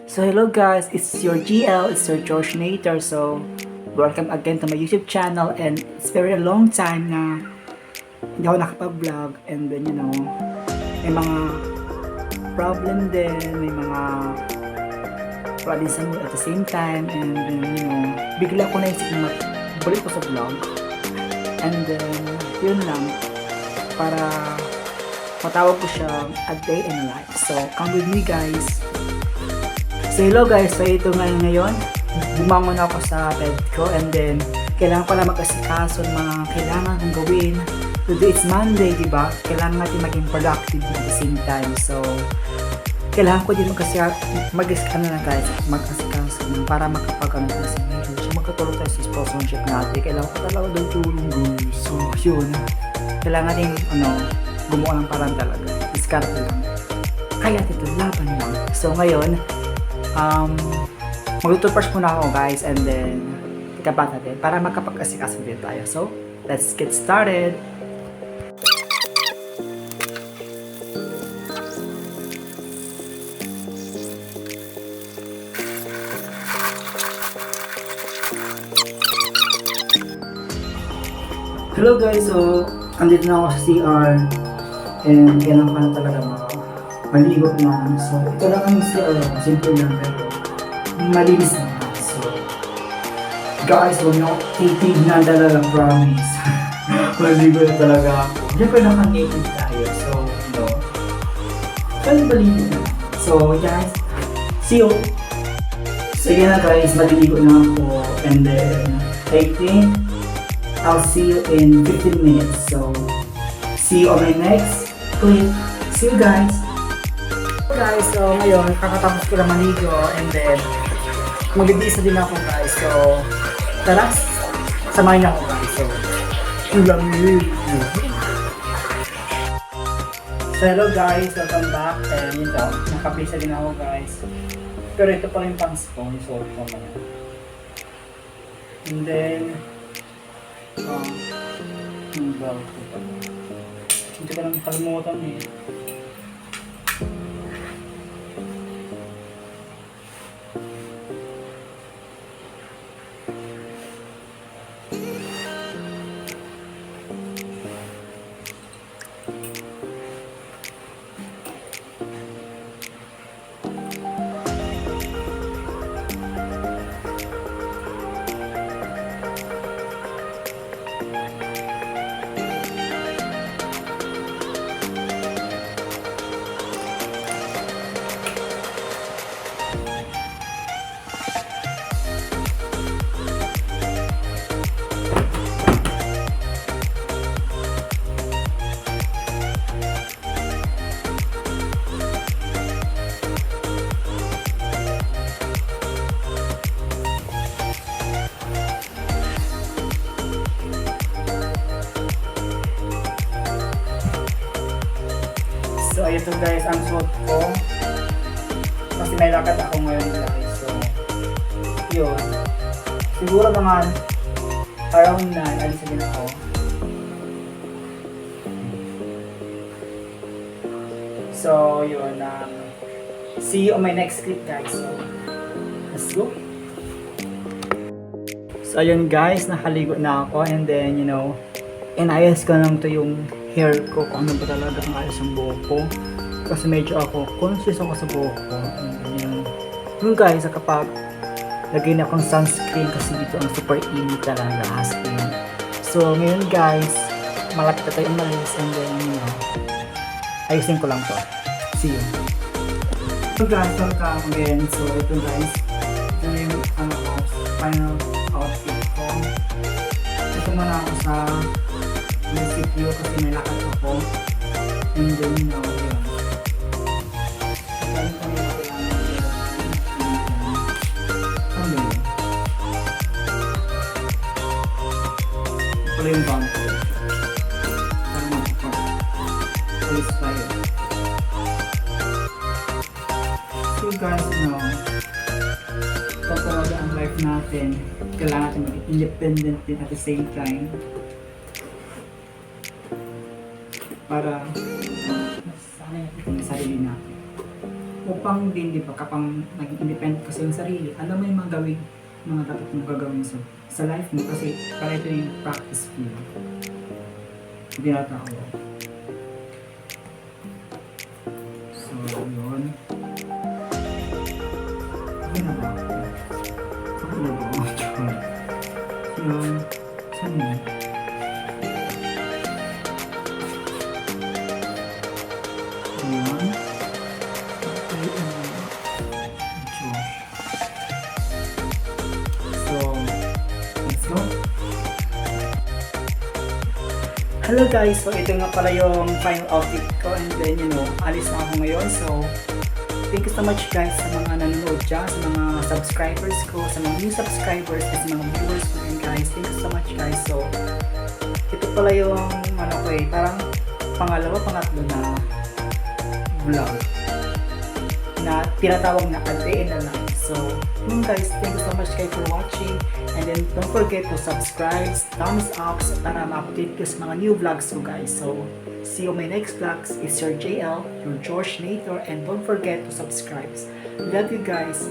So hello guys, it's your GL, it's your George Nater. So welcome again to my YouTube channel, and it's very long time na hindi ako nakapag-vlog, and then may mga problem din, may mga problems sa mood at the same time, and then bigla ko naisip na magbalik ko sa vlog, and then yun lang, para matawag ko siya a day in life. So come with me guys. So hello guys, so ito ngayon, bumangon ako sa bed ko, and then kailangan ko lang mag-asikaso ng mga kailangan kong gawin. Today it's Monday, diba? Kailangan natin maging productive at the same time. So kailangan ko din mag-asikaso para makapag-ano tayo sa video. So magkatulog tayo sa sponsorship natin. Kailangan ko talaga daw tulong guys. So yun, kailangan din gumawa ng parang talaga. Diskarte lang. Kaya ito, laban lang. So ngayon, mag-toothbrush muna ako guys, and then ikabat natin para makapag-asikaso din tayo. So, let's get started! Hello guys, so andito na ako sa CR, and kailangan ko na talaga maligo na. So, ito lang ang CR, simple lang pero malinis naman. So, guys, huwag nyo titignan talaga, promise. Maligo na talaga ako. Siyempre naka-naked tayo, so, maligo na. So, guys, see you! So, yun na guys, maliligo na ako, and then, I think, I'll see you in 15 minutes. So, see you on my next clip. See you guys! Guys, so ngayon, kakatapos ko na maligo, and then magbibisa din ako guys. So tara, samahin ako guys. So ulam yun. So hello guys, welcome back. And ito, nakapisa din ako guys. Pero ito pa rin pang spoon, so ito naman. And then hindi ko lang kalimutan eh. So ito guys, ang suot ko kasi may lakad ako ngayon guys. So yun, siguro mga around 9 alis din ako. So yun, see you on my next clip guys. So let's go. So ayun guys, nakaligo na ako, and then inayos ko lang to yung hair ko, kung ano ba talaga ang ayos ng buhok ko, kasi medyo ako conscious ako sa buhok ko. And yun guys, kapag lagay na akong sunscreen kasi dito ang super init talaga, as in. So ngayon guys, malapit na tayo umalis, and then ayusin ko lang to. See you. So guys, welcome again. So ito guys, ito na yung final outfit ko. Ito muna ako sa munisipyo kasi may lakad ako, and then yun. Pala yung band ko para mag-police tayo. So guys, ito talaga ang life natin. Kailangan natin maging independent din at the same time, para masanay natin ang sarili natin. upang din, di ba, kapang naging independent kasi yung sarili, alam mo yung mga gawin, mga dapat mong gagawin sa life mo kasi para ito yung practice mo. Binata ko. So, yun. Ano na ba? Ano na ba? Yun. Saan yun? Ayan. Okay, Josh. So, let's go. Hello guys! So, ito nga pala yung final outfit ko and then, alis na ako ngayon. So, thank you so much guys sa mga nanonood dyan, sa mga subscribers ko, sa mga new subscribers, at sa mga viewers ko rin guys. Thank you so much guys. So, ito pala yung, parang pangatlo na vlog na tinatawag na A Day in the Life. So, guys, thank you so much guys for watching. And then, don't forget to subscribe, thumbs up, para ma-update ko sa mga new vlogs ko guys. So, see you on my next vlogs. It's your JL, your George Nator, and don't forget to subscribe. Love you guys.